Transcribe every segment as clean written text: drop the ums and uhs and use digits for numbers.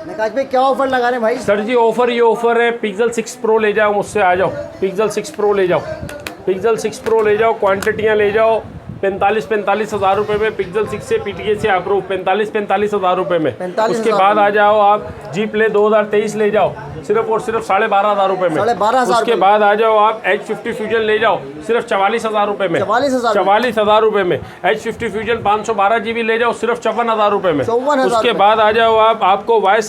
नकाश भाई क्या ऑफर लगा रहे हैं भाई? सर जी ऑफर ये ऑफर है, पिक्सल 6 प्रो ले जाओ मुझसे, आ जाओ पिक्सल 6 प्रो ले जाओ, पिक्सल 6 प्रो ले जाओ, क्वांटिटियाँ ले जाओ 45 हज़ार रुपये में, पिक्सल 6 से PTA से अप्रूव 45 हज़ार रुपये में। 45,000 उसके बाद आ जाओ आप जी प्ले 2023 ले जाओ सिर्फ और सिर्फ 12,500 रुपये में। 12,500 उसके बाद आ जाओ आप H50 फ्यूजन ले जाओ सिर्फ 44,000 रुपये में। 44,000 रुपये में। H50 फ्यूजन 512 GB ले जाओ सिर्फ 54,000 रुपये में। 54,000 उसके बाद आ जाओ आप, आपको वाई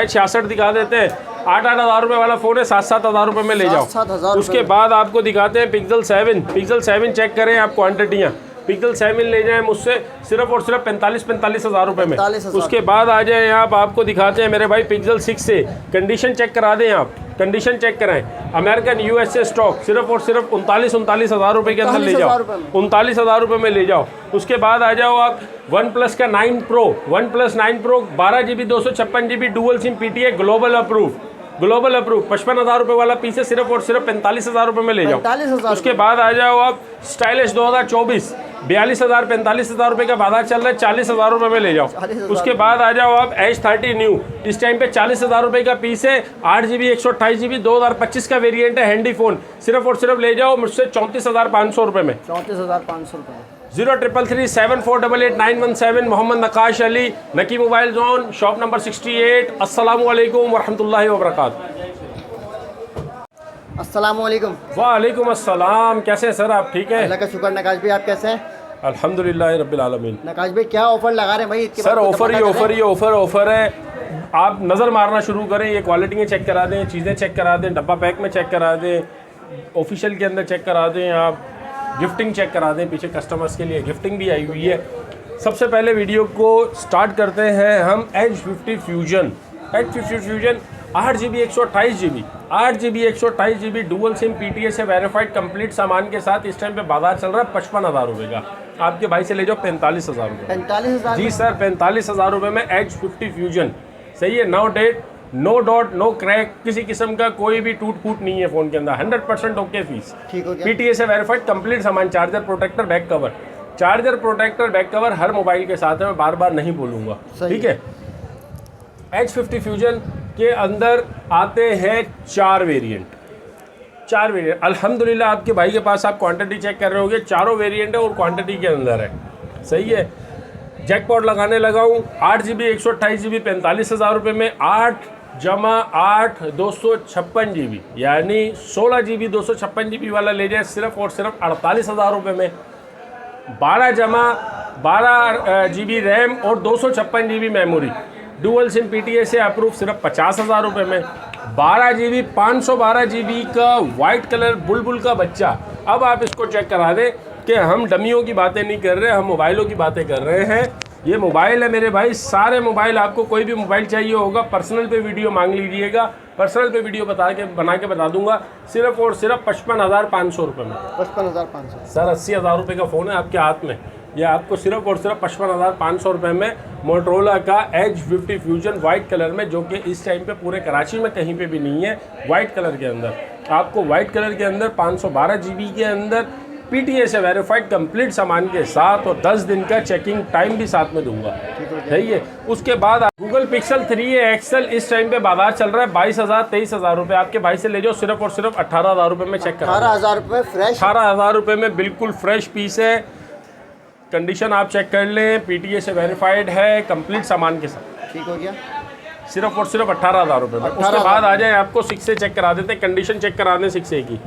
66 दिखा देते हैं, 8 हज़ार रुपये वाला फ़ोन है, 7 हज़ार रुपये में ले जाओ। 7,000 उसके बाद आपको दिखाते हैं पिक्सल 7 चेक करें आप क्वांटिटियाँ, पिक्सल 7 ले जाएं मुझसे सिर्फ और सिर्फ 45 हज़ार रुपये में। 45,000। उसके बाद आ जाए यहाँ आपको दिखाते हैं मेरे भाई पिक्सल 6 से, कंडीशन चेक करा दें आप, कंडीशन चेक कराएं, अमेरिकन USA स्टॉक सिर्फ और सिर्फ 39 हज़ार रुपये के अंदर ले जाओ, 39 हज़ार रुपये में ले जाओ। उसके बाद आ जाओ आप वन प्लस का 9 pro 12 GB 256 GB dual SIM PTA global approve 55 हज़ार रुपये वाला पीस है, सिर्फ और सिर्फ 45 हज़ार रुपये में ले जाओ। 45,000। उसके बाद आ जाओ आप स्टाइलिश 2024 45 हज़ार रुपये का बाजार चल रहा है, 40 हज़ार रुपये में ले जाओ। उसके बाद आ जाओ आप H30 न्यू, इस टाइम पे 40 हज़ार रुपये का पीस है, 8 GB 128 GB 2025 का वेरिएंट है, हैंडी फोन सिर्फ और सिर्फ ले जाओ मुझसे 34,500 रुपये में। 34,500 रुपये। 03337488 मोहम्मद नकाश अली, नकी मोबाइल जोन, शॉप नंबर 68। अस्सलामु अलैकुम वरहमतुल्लाहि वबरकातुहू। अस्सलामुअलैकुम। वालेकुम अस्सलाम, कैसे हैं सर आप? ठीक है, अल्लाह का शुक्र। नकाश भाई आप कैसे हैं? अल्हम्दुलिल्लाह रब्बिल आलमीन। नकाश भाई क्या ऑफर लगा रहे हैं भाई? सर ऑफर है, आप नज़र मारना शुरू करें, ये क्वालिटी चेक करा दें, चीज़ें चेक करा दें, डब्बा पैक में चेक करा दें, ऑफिशियल के अंदर चेक करा दें, आप गिफ्टिंग चेक करा दें, पीछे कस्टमर्स के लिए गिफ्टिंग भी आई हुई है। सबसे पहले वीडियो को स्टार्ट करते हैं हम H50 fusion 8 GB 128 GB dual SIM PTA से वेरीफाइड कंप्लीट सामान के साथ इस टाइम पे बाजार चल रहा है 55 हज़ार रुपये का। आपके भाई से ले जाओ 45 हज़ार रुपये। 45,000 जी सर, 45 हज़ार रुपये में H50 फ्यूजन, सही है। नो डेट, नो डॉट, नो क्रैक, किसी किस्म का कोई भी टूट फूट नहीं है फ़ोन के अंदर, 100% ओके फीस, ठीक हो गया। PTA से वेरीफाइड कंप्लीट सामान, चार्जर प्रोटेक्टर बैक कवर हर मोबाइल के साथ है, मैं बार बार नहीं बोलूँगा, ठीक है। H50 फ्यूजन के अंदर आते हैं 4 वेरिएंट। अल्हम्दुलिल्लाह आपके भाई के पास आप क्वांटिटी चेक कर रहे होंगे, चारों वेरिएंट है और क्वांटिटी के अंदर है, सही है। जैकपॉट लगाने लगा हूँ, 8 GB 128 GB 45 हज़ार रुपये में, 8 जमा 8 256 GB यानी 16 GB 256 GB वाला ले जाए सिर्फ और सिर्फ 48 हज़ार रुपये में। 12 जमा 12 GB रैम और 256 GB memory dual SIM PTA से अप्रूव सिर्फ 50 हज़ार रुपये में। 12 GB 512 GB का वाइट कलर बुलबुल का बच्चा। अब आप इसको चेक करा दें कि हम डमियों की बातें नहीं कर रहे, हम मोबाइलों की बातें कर रहे हैं। ये मोबाइल है मेरे भाई, सारे मोबाइल, आपको कोई भी मोबाइल चाहिए होगा पर्सनल पे वीडियो मांग लीजिएगा, पर्सनल पे वीडियो बना के बता दूंगा, सिर्फ और सिर्फ 55,500 रुपये में। 55,500 सर 80 हज़ार रुपये का फ़ोन है आपके हाथ में, ये आपको सिर्फ और सिर्फ 55,500 रुपये में मोटरोला का H50 फ्यूजन वाइट कलर में, जो कि इस टाइम पे पूरे कराची में कहीं पे भी नहीं है, वाइट कलर के अंदर। आपको वाइट कलर के अंदर 512 GB के अंदर PTA से वेरीफाइड कंप्लीट सामान के साथ और 10 दिन का चेकिंग टाइम भी साथ में दूंगा, सही है। उसके बाद गूगल पिक्सल 3a XL इस टाइम पे बाजार चल रहा है 22,000 23,000 रुपये। आपके भाई से ले जाओ सिर्फ और सिर्फ 18,000 रुपये में चेक करा। 18,000 रुपये फ्रेश, 18,000 रुपये में बिल्कुल फ्रेश पीस है, कंडीशन आप चेक कर लें, PTA से वेरीफाइड है कंप्लीट सामान के साथ, ठीक हो गया। सिर्फ और सिर्फ 18,000 रुपये में। उसके बाद आ जाए आपको 6 से चेक करा देते हैं, कंडीशन चेक करा दें 6A की,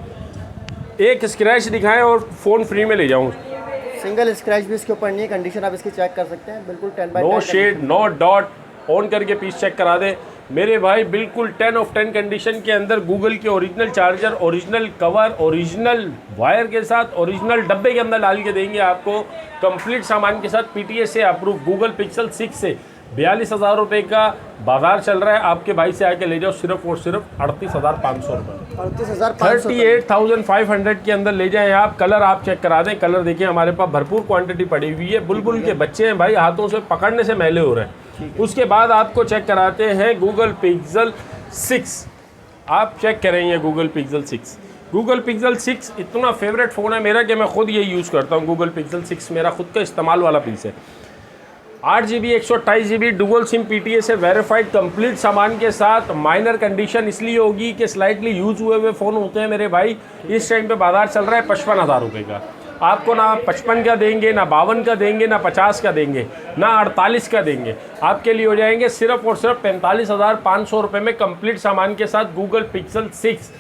एक स्क्रैच दिखाएं और फ़ोन फ्री में ले जाऊँ। सिंगल स्क्रैच भी इसके ऊपर नहीं है, कंडीशन आप इसकी चेक कर सकते हैं, बिल्कुल 10 by 10 no shade no dot, on करके पीस चेक करा दें मेरे भाई, बिल्कुल 10 ऑफ 10 कंडीशन के अंदर गूगल के original charger, original cover, original wire के साथ, ओरिजिनल डब्बे के अंदर डाल के देंगे आपको कंप्लीट सामान के साथ, PTA से अप्रूव। गूगल पिक्सल 6 से 42,000 रुपये का बाजार चल रहा है, आपके भाई से आके ले जाओ सिर्फ और सिर्फ 38,500 रुपये। 38,500 के अंदर ले जाएं आप। कलर आप चेक करा दें, कलर देखिए हमारे पास भरपूर क्वांटिटी पड़ी हुई है, बुलबुल के बच्चे हैं भाई, हाथों से पकड़ने से मैले हो रहे हैं। उसके बाद आपको चेक कराते हैं गूगल पिक्सल 6, आप चेक करेंगे गूगल पिक्सल 6। गूगल पिक्सल 6 इतना फेवरेट फ़ोन है मेरा कि मैं खुद ये यूज़ करता हूँ। गूगल पिक्सल 6 मेरा खुद का इस्तेमाल वाला पीस है। 8GB 128GB dual SIM PTA से वेरीफाइड कंप्लीट सामान के साथ। माइनर कंडीशन इसलिए होगी कि स्लाइटली यूज हुए फ़ोन होते हैं मेरे भाई। इस टाइम पे बाजार चल रहा है 55,000 रुपये का। आपको ना 55 का देंगे, ना 52 का देंगे, ना 50 का देंगे, ना 48 का देंगे। आपके लिए हो जाएंगे सिर्फ और सिर्फ 45,500 रुपये में कंप्लीट सामान के साथ Google pixel 6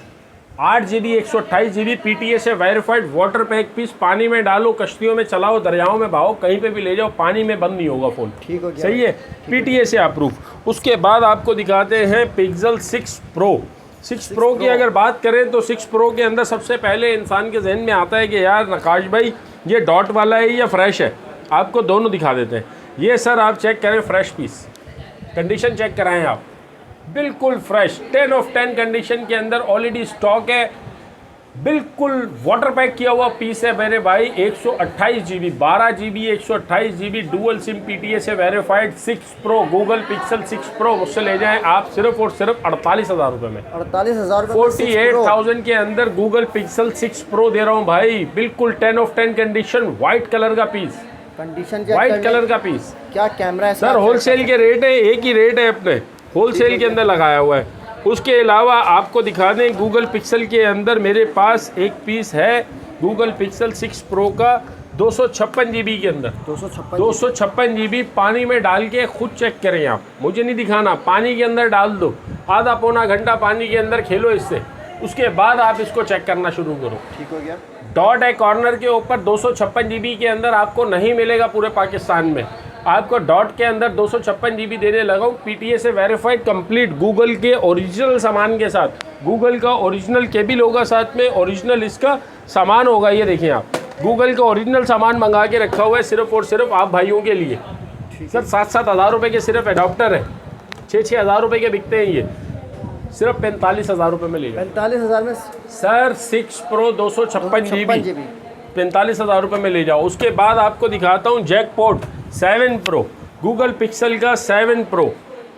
8GB 128GB PTA से वेरीफाइड वाटर पैक पीस। पानी में डालो, कश्तियों में चलाओ, दरियाओं में बहाओ, कहीं पे भी ले जाओ, पानी में बंद नहीं होगा फ़ोन। ठीक हो गया, सही है, PTA से अप्रूव। उसके बाद आपको दिखाते हैं पिक्सल 6 प्रो। 6 प्रो की अगर बात करें तो 6 प्रो के अंदर सबसे पहले इंसान के जहन में आता है कि यार नकाश भाई ये डॉट वाला है या फ्रेश है। आपको दोनों दिखा देते हैं। ये सर आप चेक करें, फ्रेश पीस, कंडीशन चेक कराएं आप, बिल्कुल फ्रेश 10 ऑफ 10 कंडीशन के अंदर ऑलरेडी स्टॉक है। बिल्कुल वाटर पैक किया हुआ पीस है मेरे भाई। 128GB 12GB 128GB dual SIM PTA से verified 6 pro Google pixel 6 pro मुझसे ले जाएं आप सिर्फ और सिर्फ 48,000 रुपये में। 48,000 48,000 के अंदर गूगल पिक्सल 6 प्रो दे रहा हूँ भाई। बिल्कुल 10 ऑफ 10 कंडीशन, वाइट कलर का पीस, कंडीशन वाइट कलर का पीस। क्या कैमरा है सर, होलसेल के रेट है, एक ही रेट है अपने होलसेल के अंदर लगाया हुआ है। उसके अलावा आपको दिखा दें गूगल पिक्सल के अंदर मेरे पास एक पीस है गूगल पिक्सल 6 प्रो का 256GB के अंदर। 256GB पानी में डाल के खुद चेक करें आप, मुझे नहीं दिखाना। पानी के अंदर डाल दो, आधा पौना घंटा पानी के अंदर खेलो इससे, उसके बाद आप इसको चेक करना शुरू करो। ठीक हो गया। डॉट है कॉर्नर के ऊपर। 256GB के अंदर आपको नहीं मिलेगा पूरे पाकिस्तान में। आपको डॉट के अंदर 256GB देने लगा हूँ PTA से वेरीफाइड कंप्लीट गूगल के ओरिजिनल सामान के साथ। गूगल का ओरिजिनल केबल होगा साथ में, ओरिजिनल इसका सामान होगा। ये देखें आप, गूगल का ओरिजिनल सामान मंगा के रखा हुआ है सिर्फ और सिर्फ आप भाइयों के लिए। सर 7-7 हज़ार रुपये के सिर्फ एडाप्टर है, 6-6 हज़ार रुपये के बिकते हैं ये, सिर्फ 45,000 रुपये में ले जाओ। 45,000 में सर 6 प्रो 256GB 45,000 रुपये में ले जाओ। उसके बाद आपको दिखाता हूँ जैकपॉट 7 प्रो गूगल पिक्सल का 7 प्रो।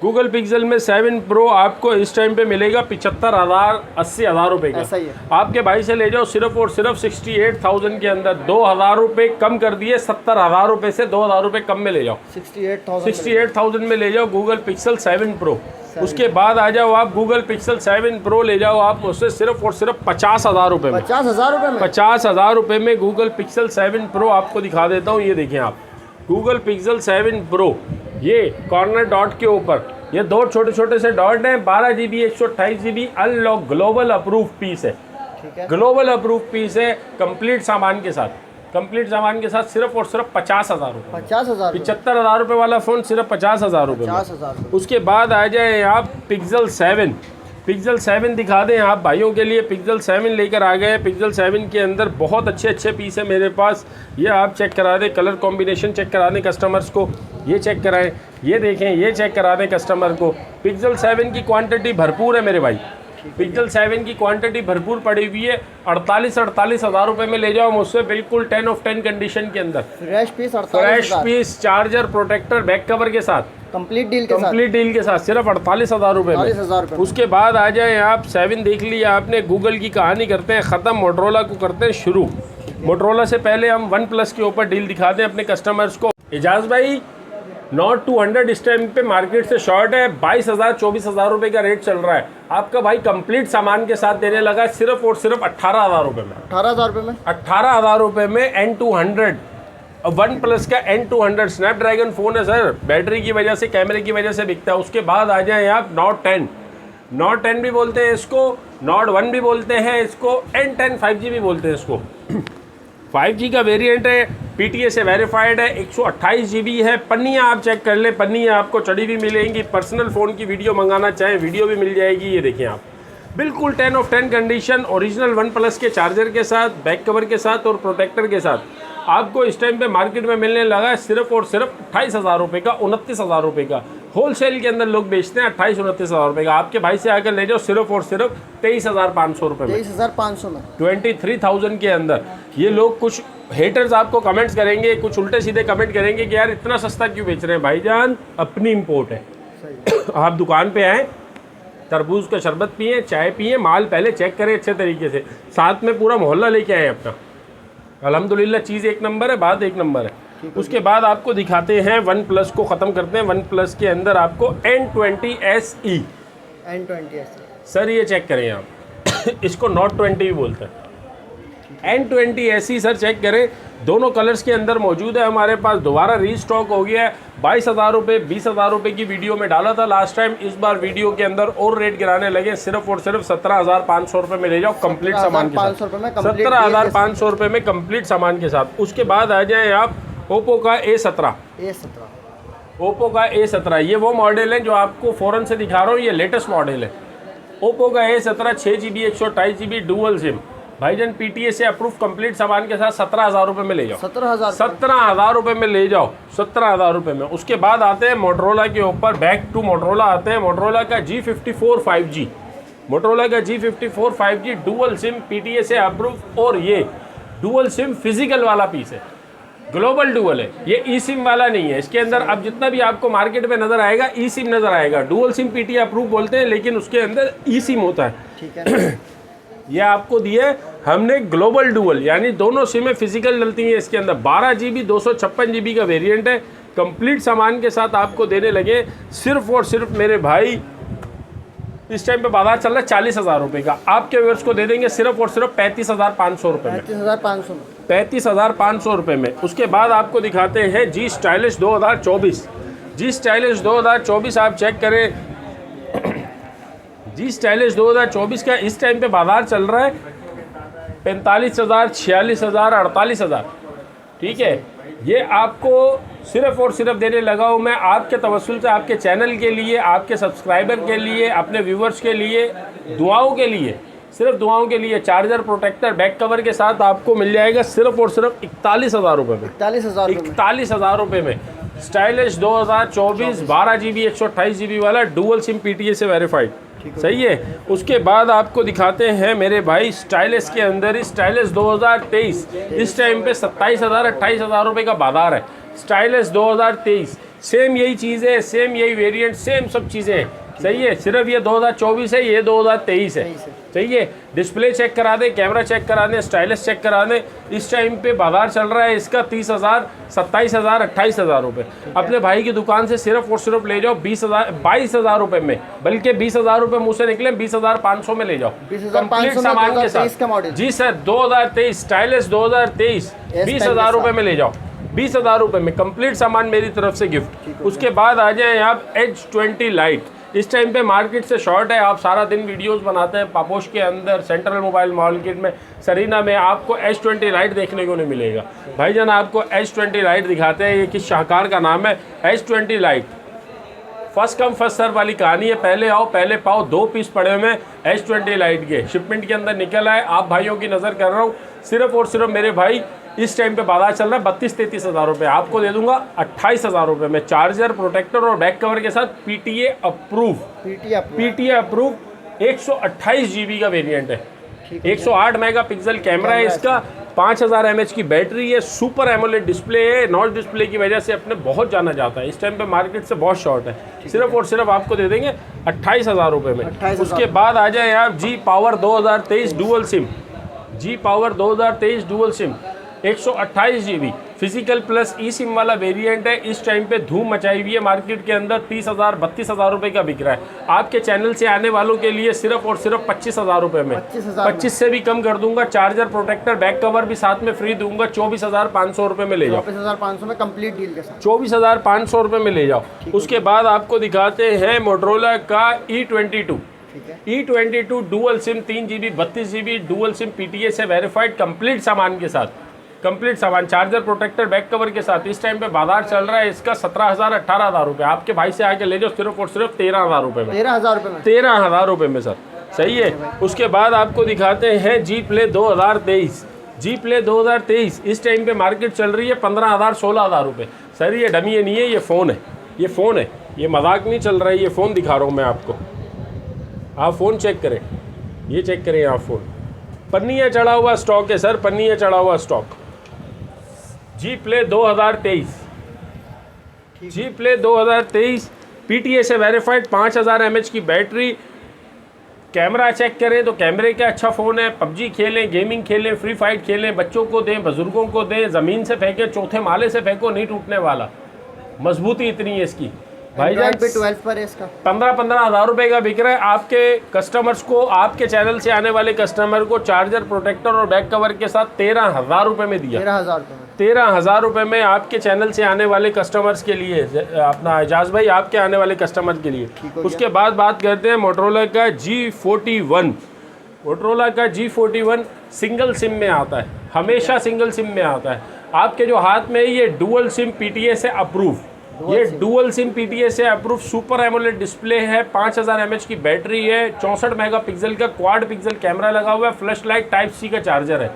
गूगल पिक्सल में 7 प्रो आपको इस टाइम पे मिलेगा 75,000 80,000 रुपये का। ऐसा ही है। आपके भाई से ले जाओ सिर्फ और सिर्फ 68,000 के अंदर। 2,000 रुपये कम कर दिए, 70,000 रुपये से 2,000 रुपये कम में ले जाओ। 68,000 में ले जाओ गूगल पिक्सल 7 प्रो। उसके बाद आ जाओ आप गूगल पिक्सल 7 प्रो ले जाओ आप उससे सिर्फ और सिर्फ 50,000 रुपये में। 50,000 रुपये में 50,000 रुपये में गूगल पिक्सल 7 प्रो आपको दिखा देता हूँ। ये देखें आप, गूगल पिक्सल 7 प्रो, ये कॉर्नर डॉट के ऊपर ये दो छोटे छोटे से डॉट हैं। 12GB 128GB unlock global approve piece है। ठीक है, ग्लोबल अप्रूव पीस है कंप्लीट सामान के साथ। कंप्लीट सामान के साथ सिर्फ और सिर्फ 50,000 रुपये। 50,000 75,000 रुपये वाला फ़ोन सिर्फ 50,000 रुपये। 50,000। उसके बाद आ जाए आप पिक्सल 7। पिक्सल 7 दिखा दें आप भाइयों के लिए। पिक्सल 7 लेकर आ गए। पिक्सल 7 के अंदर बहुत अच्छे अच्छे पीस है मेरे पास। ये आप चेक करा दें, कलर कॉम्बिनेशन चेक करा दें कस्टमर्स को, ये चेक कराएं, ये देखें, ये चेक करा दें कस्टमर को। पिक्सल 7 की क्वांटिटी भरपूर है मेरे भाई। पिक्सल 7 की क्वांटिटी भरपूर पड़ी हुई है। 48,000 रुपये में ले जाओ मुझसे, बिल्कुल 10 ऑफ 10 कंडीशन के अंदर। Fresh piece fresh piece, charger, protector, back cover के साथ, कंप्लीट डील के साथ सिर्फ 48,000 रुपये में। 48,000 रुपये। उसके बाद आ जाए आप 7 देख लिया आपने। गूगल की कहानी करते हैं ख़त्म, मोटरोला को करते हैं शुरू। मोटरोला से पहले हम OnePlus के ऊपर डील दिखाते हैं अपने कस्टमर्स को। एजाज भाई नॉट 200 इस टाइम पे मार्केट से शॉर्ट है। 22,000 24,000 रुपये का रेट चल रहा है। आपका भाई कंप्लीट सामान के साथ देने लगा है सिर्फ और सिर्फ 18,000 रुपये में। 18,000 रुपये में 18,000 रुपये में N200 OnePlus का N200 स्नैपड्रैगन फ़ोन है सर। बैटरी की वजह से, कैमरे की वजह से बिकता है। उसके बाद आ जाए आप Note 10 भी बोलते हैं इसको, Note 1 भी बोलते हैं इसको, N10 5G भी बोलते हैं इसको। 5G का वेरिएंट है, PTA से वेरीफाइड है, 128GB है। पन्नियाँ आप चेक कर लें, पन्नियाँ आपको चढ़ी भी मिलेंगी। पर्सनल फ़ोन की वीडियो मंगाना चाहें वीडियो भी मिल जाएगी। ये देखें आप, बिल्कुल 10 ऑफ 10 कंडीशन, ओरिजिनल OnePlus के चार्जर के साथ, बैक कवर के साथ और प्रोटेक्टर के साथ। आपको इस टाइम पे मार्केट में मिलने लगा है सिर्फ और सिर्फ 28,000 रुपये का, 29,000 रुपये का। होलसेल के अंदर लोग बेचते हैं 28-29,000 रुपये का। आपके भाई से आकर ले जाओ सिर्फ और सिर्फ 23,500 रुपये में। 23,500 में 23,000 के अंदर। ये लोग, कुछ हेटर्स आपको कमेंट्स करेंगे, कुछ उल्टे सीधे कमेंट करेंगे कि यार इतना सस्ता क्यों बेच रहे हैं। भाईजान अपनी इम्पोर्ट है। आप दुकान पे आएँ, तरबूज का शरबत पिए, चाय पिए, माल पहले चेक करें अच्छे तरीके से, साथ में पूरा मोहल्ला लेके आए अपना। अल्हम्दुलिल्लाह चीज़ एक नंबर है, बात एक नंबर है। उसके बाद आपको दिखाते हैं वन प्लस को, ख़त्म करते हैं। वन प्लस के अंदर आपको N20 SE, N20 SE sir ये चेक करें आप इसको Note 20 भी बोलते हैं। N20 SE सर चेक करें, दोनों कलर्स के अंदर मौजूद है हमारे पास। दोबारा रीस्टॉक हो गया है। 22,000 रुपये 20,000 रुपये की वीडियो में डाला था लास्ट टाइम। इस बार वीडियो के अंदर और रेट गिराने लगे, सिर्फ और सिर्फ 17,500 रुपये में ले जाओ कंप्लीट सामान के साथ। 17,500 रुपये में कंप्लीट सामान के साथ। उसके बाद आ जाए आप ओप्पो का A17। ओप्पो का A17 ये वो मॉडल है जो आपको फ़ौरन से दिखा रहा हूँ, ये लेटेस्ट मॉडल है। ओप्पो का A17 6GB 128GB dual SIM भाईजान, PTA से अप्रूव कंप्लीट सामान के साथ 17,000 रुपये में ले जाओ। 17,000 रुपये में ले जाओ, 17,000 रुपये में। उसके बाद आते हैं मोटरोला के ऊपर, बैक टू मोटरोला आते हैं। मोटरोला का G54 5G, मोटरोला का G54 5G dual SIM PTA से अप्रूव, और ये डुअल सिम फिजिकल वाला पीस है, ग्लोबल डुअल है, ये ई सिम वाला नहीं है। इसके अंदर अब जितना भी आपको मार्केट में नज़र आएगा ई सिम नज़र आएगा। डुअल सिम PTA अप्रूव बोलते हैं, लेकिन उसके अंदर ई सिम होता है। ठीक है ये आपको दिए हमने ग्लोबल डुअल, यानी दोनों सिमें फिजिकल डलती हैं इसके अंदर। 12GB 256GB का वेरिएंट है। कंप्लीट सामान के साथ आपको देने लगे सिर्फ और सिर्फ मेरे भाई, इस टाइम पे बाजार चल रहा है 40,000 रुपये का। आपके व्यूअर्स को दे देंगे सिर्फ और सिर्फ 35,500 रुपये में। 35,500 रुपये में। उसके बाद आपको दिखाते हैं जी स्टाइलिश 2024। जी स्टाइलिश 2024 आप चेक करें, जी स्टाइलिश 2024 का इस टाइम पे बाजार चल रहा है 45,000, 46,000, 48,000। ठीक है, ये आपको सिर्फ और सिर्फ देने लगा हूँ मैं आपके तवस्सुल से, आपके चैनल के लिए, आपके सब्सक्राइबर के लिए, अपने व्यूवर्स के लिए, दुआओं के लिए, सिर्फ दुआओं के लिए। चार्जर, प्रोटेक्टर, बैक कवर के साथ आपको मिल जाएगा सिर्फ और सिर्फ 41,000 रुपये में। 41,000 रुपये में स्टाइलिश 2024 12GB 128GB वाला डुअल सिम PTA से वेरीफाइड। सही है। उसके बाद आपको दिखाते हैं मेरे भाई स्टाइलिश के अंदर, स्टाइलिश 2023 इस टाइम पे 27,000 28,000 रुपये का बाजार है। स्टाइलिश 2023 सेम यही चीज़ है, सेम यही वेरिएंट, सेम सब चीज़ें हैं। सही है, सिर्फ ये 2024 है, ये 2023 है। सही है, डिस्प्ले चेक करा दें, कैमरा चेक करा दें, स्टाइलिश चेक करा दें। इस टाइम पे बाजार चल रहा है इसका 30,000 27,000 28,000 रुपये। अपने भाई की दुकान से सिर्फ और सिर्फ ले जाओ 22,000 रुपये में, बल्कि 20,000 रुपये मुँह से निकले 20,500 में ले जाओ कंप्लीट सामान के साथ। जी सर, 2023 स्टाइलिश 2023 20,000 रुपये में ले जाओ, 20,000 रुपये में कंप्लीट सामान मेरी तरफ से गिफ्ट। उसके बाद आ जाए आप H20 लाइट। इस टाइम पे मार्केट से शॉर्ट है, आप सारा दिन वीडियोस बनाते हैं पापोश के अंदर, सेंट्रल मोबाइल मार्केट में, सरीना में आपको H20 लाइट देखने को नहीं मिलेगा। भाईजान आपको H20 लाइट दिखाते हैं, ये किस शाहकार का नाम है H20 lite. First come first serve वाली कहानी है, पहले आओ पहले पाओ। 2 पीस पड़े हुए H20 लाइट के, शिपमेंट के अंदर निकल आए। आप भाइयों की नज़र कर रहा हूँ, सिर्फ और सिर्फ मेरे भाई इस टाइम पे बाजार चल रहा है 32-33,000 रुपये, आपको दे दूंगा 28,000 रुपये में। चार्जर, प्रोटेक्टर और बैक कवर के साथ PTA अप्रूव 128GB का वेरिएंट है। 108 मेगापिक्सल कैमरा है इसका, 5000 mAh की बैटरी है, सुपर एमोलेड डिस्प्ले है। नॉच डिस्प्ले की वजह से अपने बहुत जाना जाता है, इस टाइम पे मार्केट से बहुत शॉर्ट है। सिर्फ और सिर्फ आपको दे देंगे 28,000 रुपये में। उसके बाद आ जाए आप G power 2023 dual SIM, G power 2023 dual SIM 128GB physical plus e SIM वाला वेरिएंट है। इस टाइम पे धूम मचाई हुई है मार्केट के अंदर, 30,000 32,000 रुपये का बिक रहा है। आपके चैनल से आने वालों के लिए सिर्फ और सिर्फ 25,000 रुपये में, 25 से भी कम कर दूंगा। चार्जर, प्रोटेक्टर, बैक कवर भी साथ में फ्री दूंगा। 24,500 रुपये में ले जाओ, 24,500 में कंप्लीट डील के साथ 24,500 रुपये में ले जाओ। उसके बाद आपको दिखाते हैं मोटरोला का E22 E22 dual SIM 3GB 32GB dual SIM PTA से वेरीफाइड कंप्लीट सामान के साथ, कंप्लीट सामान, चार्जर, प्रोटेक्टर, बैक कवर के साथ। इस टाइम पे बाजार चल रहा है इसका 17,000 18,000 रुपये। आपके भाई से आके ले जाओ सिर्फ और सिर्फ 13,000 रुपये में, 13,000 रुपये में सर। सही है। उसके बाद आपको दिखाते हैं जी प्ले 2023, जी प्ले 2023 इस टाइम पे मार्केट चल रही है 15,000 16,000 रुपये। सर ये डमी है नहीं है, ये फ़ोन है, ये फ़ोन है, ये मजाक नहीं चल रहा है, ये फ़ोन दिखा रहा हूँ मैं आपको। आप फ़ोन चेक करें, ये चेक करें आप फ़ोन, पन्नियाँ चढ़ा हुआ स्टॉक है सर, पन्नियाँ चढ़ा हुआ स्टॉक। जी प्ले 2023, जी प्ले 2023 PTA से वेरीफाइड, 5000 mAh की बैटरी, कैमरा चेक करें तो कैमरे का अच्छा फ़ोन है, पबजी खेलें, गेमिंग खेलें, फ्री फाइट खेलें, बच्चों को दें, बुजुर्गों को दें, ज़मीन से फेंकें, चौथे माले से फेंको, नहीं टूटने वाला, मजबूती इतनी है इसकी भाईजान। 12 पर है इसका 15 हज़ार रुपये का बिक रहा है। आपके कस्टमर्स को, आपके चैनल से आने वाले कस्टमर को चार्जर, प्रोटेक्टर और बैक कवर के साथ 13,000 रुपये में दिया। 13,000 रुपये में 13,000 रुपये में आपके चैनल से आने वाले कस्टमर्स के लिए, अपना एजाज भाई आपके आने वाले कस्टमर के लिए। उसके बाद बात करते हैं मोटरोला का G41। मोटरोला का G41 सिंगल सिम में आता है, हमेशा सिंगल सिम में आता है। आपके जो हाथ में ये डुअल सिम PTA से अप्रूव, ये डुअल सिम PTA से अप्रूव सुपर एमोलेड डिस्प्ले है, 5000 mAh की बैटरी है, 64 मेगापिक्सल का क्वाड पिक्सल कैमरा लगा हुआ है, फ्लैश लाइट टाइप C का चार्जर है।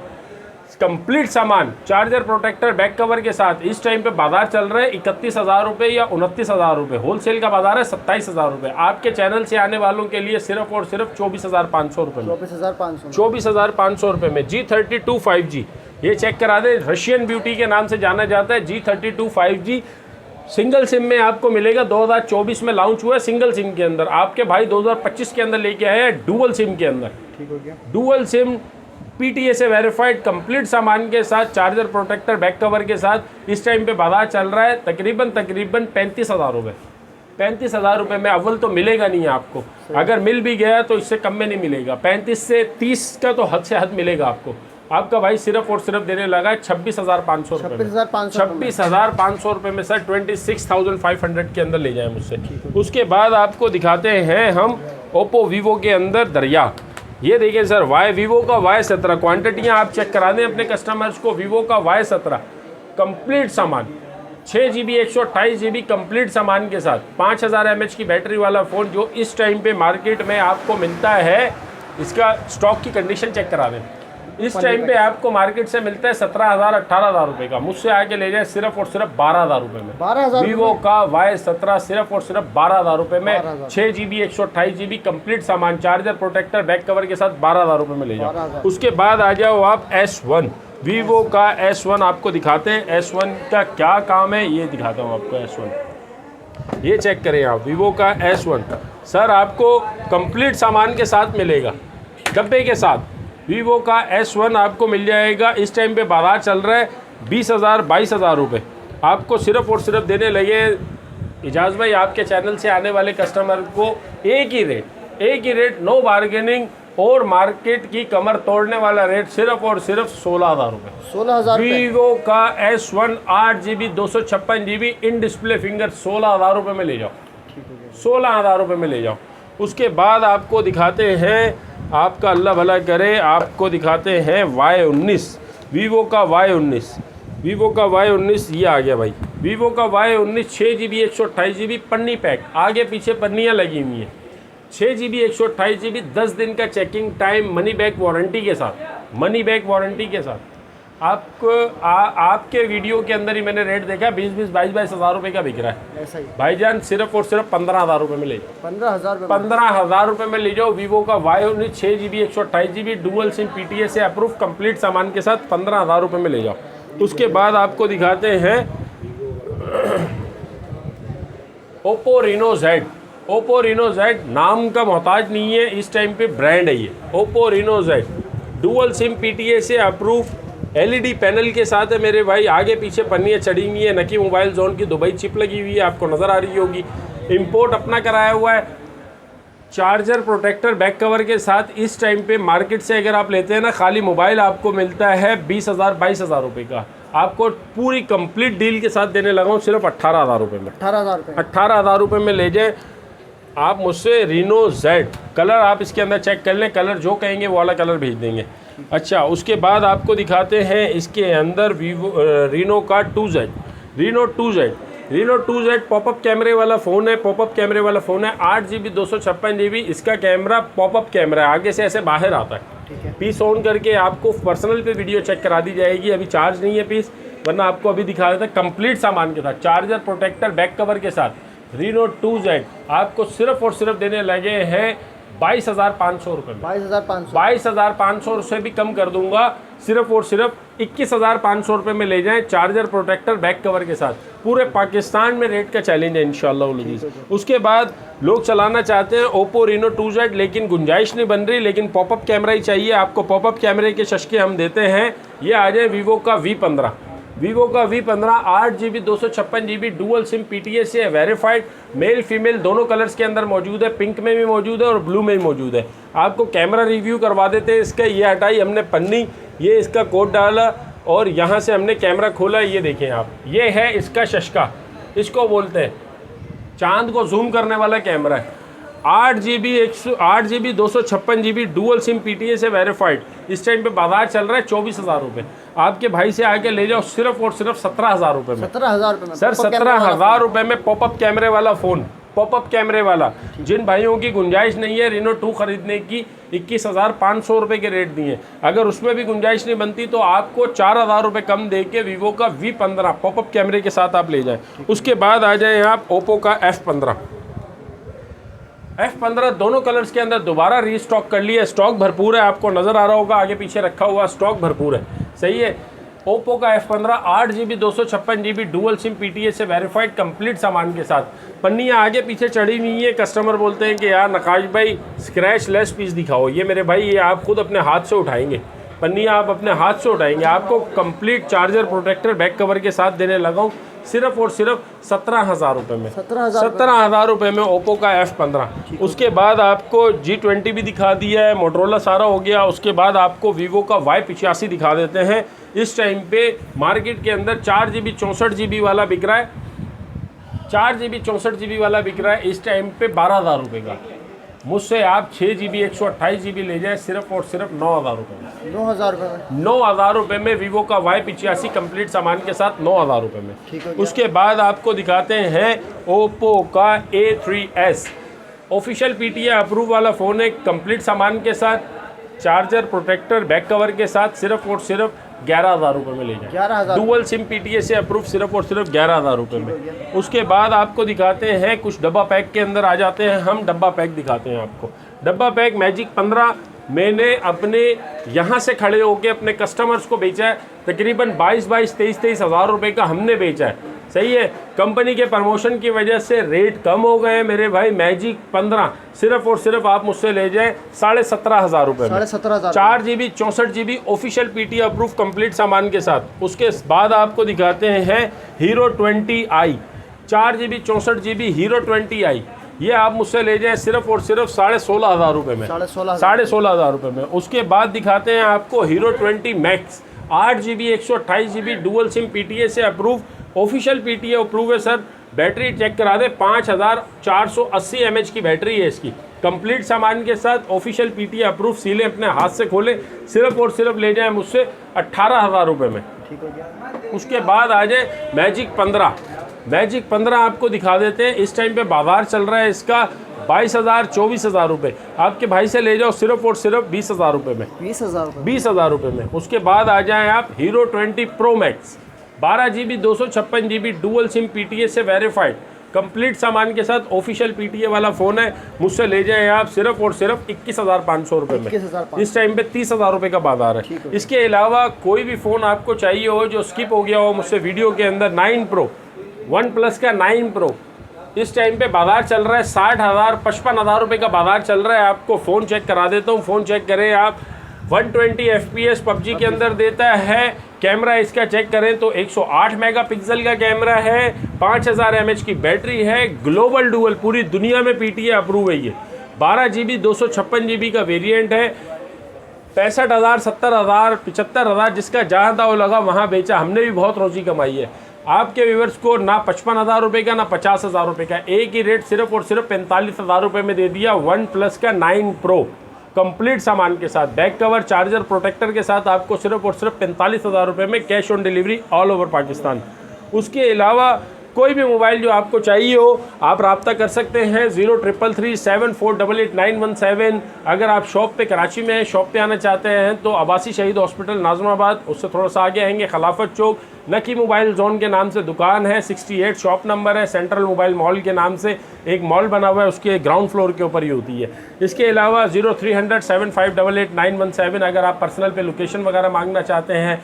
कंप्लीट सामान चार्जर, प्रोटेक्टर, बैक कवर के साथ इस टाइम पे बाजार चल रहा है 31,000 रुपये या 29,000 रुपये। होलसेल का बाजार है 27,000 रुपये। आपके चैनल से आने वालों के लिए सिर्फ और सिर्फ 24,500 रुपये में, 24,500 रुपये में G32 5G। ये चेक करा दें, रशियन ब्यूटी के नाम से जाना जाता है। G32 5G सिंगल सिम में आपको मिलेगा। 2024 में लॉन्च हुआ है सिंगल सिम के अंदर। आपके भाई 2025 के अंदर लेके आए हैं डुअल सिम के अंदर। ठीक हो गया। डुअल सिम PTA से वेरीफाइड कंप्लीट सामान के साथ, चार्जर, प्रोटेक्टर, बैक कवर के साथ इस टाइम पे बाजार चल रहा है तकरीबन 35,000 रुपये। 35,000 रुपये में अव्वल तो मिलेगा नहीं आपको, अगर मिल भी गया तो इससे कम में नहीं मिलेगा। 35 से 30 का तो हद से हद मिलेगा आपको। आपका भाई सिर्फ और सिर्फ देने लगा है 26,500 रुपये, 26,500 रुपये में सर 26,500 के अंदर ले जाएं मुझसे। उसके बाद आपको दिखाते हैं हम ओप्पो वीवो के अंदर दरिया। ये देखिए सर, वीवो का Y17 क्वांटिटियाँ आप चेक करा दें अपने कस्टमर्स को। वीवो का Y17 कंप्लीट सामान, 6GB 128GB कंप्लीट सामान के साथ, 5000 mAh की बैटरी वाला फ़ोन जो इस टाइम पे मार्केट में आपको मिलता है। इसका स्टॉक की कंडीशन चेक करा दें। इस टाइम पे आपको मार्केट से मिलता है 17,000 18,000 रुपये का। मुझसे आके ले जाए सिर्फ और सिर्फ 12,000 रुपये में। 12,000 वीवो का Y17 सिर्फ और सिर्फ 12,000 रुपये में, 6GB 128GB कंप्लीट सामान, चार्जर, प्रोटेक्टर, बैक कवर के साथ 12,000 रुपये में ले जाओ। उसके बाद आ जाओ आप S1। वीवो का S1 आपको दिखाते हैं। S1 का क्या काम है ये दिखाता हूँ आपको। S1 ये चेक करें आप, वीवो का S1 सर आपको कंप्लीट सामान के साथ मिलेगा, डब्बे के साथ। वीवो का S1 आपको मिल जाएगा। इस टाइम पे बाजार चल रहा है 20,000 22,000 रुपये। आपको सिर्फ और सिर्फ देने लगे एजाज भाई आपके चैनल से आने वाले कस्टमर को एक ही रेट, नो बार्गेनिंग और मार्केट की कमर तोड़ने वाला रेट, सिर्फ और सिर्फ 16,000 रुपये। 16,000 वीवो का S1 8GB 256GB in display finger 16,000 रुपये में ले जाओ, 16,000 रुपये में ले जाओ। उसके बाद आपको दिखाते हैं, आपका अल्लाह भला करे, आपको दिखाते हैं Y19। वीवो का Y19 ये आ गया भाई। वीवो का Y19 6GB 128GB पन्नी पैक, आगे पीछे पन्नियाँ लगी हुई हैं। 6GB 128GB 10 दिन का checking time, money back warranty के साथ। आपके वीडियो के अंदर ही मैंने रेट देखा 20-20 22-22 हज़ार रुपये का बिक रहा है। ऐसा ही भाईजान सिर्फ और सिर्फ 15,000 रुपये में ले जाओ। 15,000 रुपये में ले जाओ। वीवो का Y19 6GB 128GB dual SIM PTA से अप्रूव कंप्लीट सामान के साथ 15,000 रुपये में ले जाओ। उसके बाद आपको दिखाते हैं ओप्पो रीनो Z। नाम का मोहताज नहीं है, इस टाइम पे ब्रांड है ये। Oppo Reno Z dual SIM PTA से अप्रूव, LED पैनल के साथ है मेरे भाई। आगे पीछे पन्नियाँ चढ़ी हुई है, नकी मोबाइल जोन की दुबई चिप लगी हुई है, आपको नज़र आ रही होगी। इंपोर्ट अपना कराया हुआ है। चार्जर, प्रोटेक्टर, बैक कवर के साथ इस टाइम पे मार्केट से अगर आप लेते हैं ना, खाली मोबाइल आपको मिलता है 20,000 22,000 रुपये का। आपको पूरी कंप्लीट डील के साथ देने लगा हूँ सिर्फ 18,000 रुपये में। 18,000 रुपये में ले जाए आप मुझसे रीनो Z। कलर आप इसके अंदर चेक कर लें, कलर जो कहेंगे वो वाला कलर भेज देंगे। अच्छा, उसके बाद आपको दिखाते हैं इसके अंदर रीनो का 2Z। रीनो 2Z पॉपअप कैमरे वाला फ़ोन है। 8GB 256GB इसका कैमरा पॉपअप कैमरा है, आगे से ऐसे बाहर आता है। पीस ऑन करके आपको पर्सनल पे वीडियो चेक करा दी जाएगी। अभी चार्ज नहीं है पीस, वरना आपको अभी दिखा देता है कंप्लीट सामान के साथ, चार्जर, प्रोटेक्टर, बैक कवर के साथ। रीनो 2Z आपको सिर्फ और सिर्फ देने लगे हैं 22,500 रुपये में। 22,500 से भी कम कर दूंगा, सिर्फ और सिर्फ 21,500 रुपये में ले जाएं। चार्जर, प्रोटेक्टर, बैक कवर के साथ। पूरे पाकिस्तान में रेट का चैलेंज है इंशाल्लाह। उसके बाद लोग चलाना चाहते हैं ओप्पो Reno 2Z, लेकिन गुंजाइश नहीं बन रही, लेकिन पॉपअप कैमरा ही चाहिए आपको। पॉपअप कैमरे के शशके हम देते हैं। ये आ जाए वीवो का V15। वीवो का V15 8GB 256GB dual SIM PTA से वेरीफाइड, मेल फीमेल दोनों कलर्स के अंदर मौजूद है, पिंक में भी मौजूद है और ब्लू में भी मौजूद है। आपको कैमरा रिव्यू करवा देते हैं इसका। ये हटाई हमने पन्नी, ये इसका कोड डाला और यहाँ से हमने कैमरा खोला। ये देखें आप, ये है इसका शशका, इसको बोलते हैं चांद को जूम करने वाला कैमरा है। 8GB 256GB dual SIM PTA से वेरीफाइड। इस टाइम पे बाजार चल रहा है 24,000 रुपये। आपके भाई से आके ले जाओ सिर्फ और सिर्फ 17,000 रुपये में। 17,000 रुपये में सर 17,000 रुपये में पॉपअप कैमरे वाला फ़ोन, पॉपअप कैमरे वाला। जिन भाइयों की गुंजाइश नहीं है Reno 2 खरीदने की, 21,500 रुपये के रेट दिए। अगर उसमें भी गुंजाइश नहीं बनती तो आपको 4,000 रुपये कम दे के वीवो का V15 पॉपअप कैमरे के साथ आप ले जाएं। उसके बाद आ जाए आप ओप्पो का F15 दोनों कलर्स के अंदर दोबारा रीस्टॉक कर लिया। स्टॉक भरपूर है, आपको नज़र आ रहा होगा आगे पीछे रखा हुआ स्टॉक भरपूर है। सही है। ओप्पो का F15 8GB 256GB dual SIM PTA से वेरीफाइड कंप्लीट सामान के साथ। पन्नियाँ आगे पीछे चढ़ी हुई है। कस्टमर बोलते हैं कि यार नकाश भाई स्क्रैच लेस पीस दिखाओ। ये मेरे भाई ये आप खुद अपने हाथ से उठाएंगे, पन्नियाँ आप अपने हाथ से उठाएंगे। आपको complete charger protector back cover के साथ देने लगा हूँ सिर्फ और सिर्फ 17,000 रुपये में। 17,000 रुपये में ओप्पो का F15। उसके बाद आपको G20 भी दिखा दिया है, मोटरोला सारा हो गया। उसके बाद आपको वीवो का Y85 दिखा देते हैं। इस टाइम पे मार्केट के अंदर 4GB 64GB वाला बिक रहा है, 4GB 64GB वाला बिक रहा है इस टाइम पे 12,000 रुपये का। मुझसे आप 6GB 128GB ले जाएं सिर्फ और सिर्फ 9,000 रुपये में। 9,000 रुपये में 9,000 रुपये में वीवो का Y85 कंप्लीट सामान के साथ 9,000 रुपये में। उसके बाद आपको दिखाते हैं ओप्पो का A3s। ऑफिशियल PTA अप्रूव वाला फ़ोन है, कंप्लीट सामान के साथ, चार्जर प्रोटेक्टर बैक कवर के साथ सिर्फ और सिर्फ 11,000 रुपये में ले जाए। 11,000 डुअल सिम PTA से अप्रूव सिर्फ और सिर्फ 11,000 रुपये में। उसके बाद आपको दिखाते हैं कुछ डब्बा पैक के अंदर आ जाते हैं हम। डब्बा पैक दिखाते हैं आपको। डब्बा पैक मैजिक 15 मैंने अपने यहाँ से खड़े होकर अपने कस्टमर्स को बेचा है। तकरीबन 23,000 हज़ार रुपये का हमने बेचा है। सही है। कंपनी के प्रमोशन की वजह से रेट कम हो गए मेरे भाई। मैजिक 15 सिर्फ और सिर्फ आप मुझसे ले जाएं 17,500 रुपये में। 17,500 4GB 64GB official PTA approve complete सामान के साथ। उसके बाद आपको दिखाते हैं hero 20i 4GB 64GB hero 20i। ये आप मुझसे ले जाएं सिर्फ और सिर्फ 16,500 रुपये में। 16,500 रुपये में। उसके बाद दिखाते हैं आपको hero 20 max 8GB 128GB dual SIM PTA से अप्रूव, ऑफिशियल PTA अप्रूव है सर। बैटरी चेक करा दे, 5480 mAh की बैटरी है इसकी। कंप्लीट सामान के साथ ऑफिशियल PTA अप्रूव। सीलें अपने हाथ से खोले, सिर्फ और सिर्फ ले जाएं मुझसे 18,000 रुपये में। उसके बाद आ जाए मैजिक 15। मैजिक 15 आपको दिखा देते हैं। इस टाइम पे बाजार चल रहा है इसका 22,000 24,000 रुपये। आपके भाई से ले जाओ सिर्फ और सिर्फ 20,000 रुपये में। 20,000 रुपये में। उसके बाद आ जाएं आप hero 20 pro max 12GB 256GB dual SIM PTA से वेरीफाइड कंप्लीट सामान के साथ ऑफिशियल PTA वाला फ़ोन है। मुझसे ले जाएं आप सिर्फ और सिर्फ 21,500 रुपये में। इस टाइम पे 30,000 रुपये का बाजार है। इसके अलावा कोई भी फ़ोन आपको चाहिए हो जो स्किप हो गया हो मुझसे वीडियो के अंदर, 9 प्रो OnePlus का 9 प्रो इस टाइम पे बाजार चल रहा है 60,000 55,000 रुपये का बाजार चल रहा है। आपको फ़ोन चेक करा देता हूँ, फ़ोन चेक करें आप। 120 FPS PUBG के अंदर देता है। कैमरा इसका चेक करें तो 108 मेगापिक्सल का कैमरा है, 5000 mAh की बैटरी है, ग्लोबल डुअल पूरी दुनिया में PTA अप्रूव है ये। 12GB 256GB का वेरिएंट है। 65,000 70,000 75,000 जिसका जहाँ दाव लगा वहाँ बेचा। हमने भी बहुत रोजी कमाई है। आपके व्यूअर्स को ना 55,000 रुपये का ना 50,000 रुपये का, एक ही रेट सिर्फ और सिर्फ 45,000 रुपये में दे दिया। OnePlus का 9 प्रो कंप्लीट सामान के साथ, बैक कवर चार्जर प्रोटेक्टर के साथ आपको सिर्फ और सिर्फ 45,000 रुपये में cash on delivery all over Pakistan. उसके अलावा कोई भी मोबाइल जो आपको चाहिए हो आप रब्ता कर सकते हैं 033374889117। अगर आप शॉप पे कराची में हैं, शॉप पे आना चाहते हैं तो अब्बासी शहीद हॉस्पिटल नाज़िमाबाद, उससे थोड़ा सा आगे आएंगे खिलाफत चौक, नकी मोबाइल जोन के नाम से दुकान है, 68 शॉप नंबर है। सेंट्रल मोबाइल मॉल के नाम से एक मॉल बना हुआ है, उसके ग्राउंड फ्लोर के ऊपर ही होती है। इसके अलावा 030075889117 अगर आप पर्सनल पे लोकेशन वगैरह मांगना चाहते हैं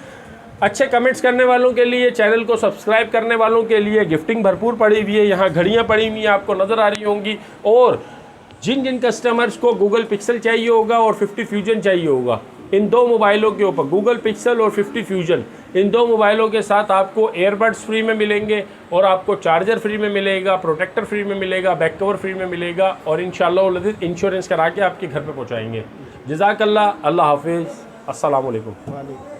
अच्छे कमेंट्स करने वालों के लिए, चैनल को सब्सक्राइब करने वालों के लिए गिफ्टिंग भरपूर पड़ी हुई है। यहाँ घड़ियाँ पड़ी हुई हैं, आपको नज़र आ रही होंगी। और जिन जिन कस्टमर्स को गूगल पिक्सल चाहिए होगा और 50 फ्यूजन चाहिए होगा, इन दो मोबाइलों के ऊपर गूगल पिक्सल और 50 फ्यूजन, इन दो मोबाइलों के साथ आपको एयरबड्स फ्री में मिलेंगे और आपको चार्जर फ्री में मिलेगा, प्रोटेक्टर फ्री में मिलेगा, बैक कवर फ्री में मिलेगा और इंशाल्लाह इंश्योरेंस करा के आपके घर पे पहुंचाएंगे। जज़ाकल्लाह, अल्लाह हाफिज़, अस्सलाम वालेकुम।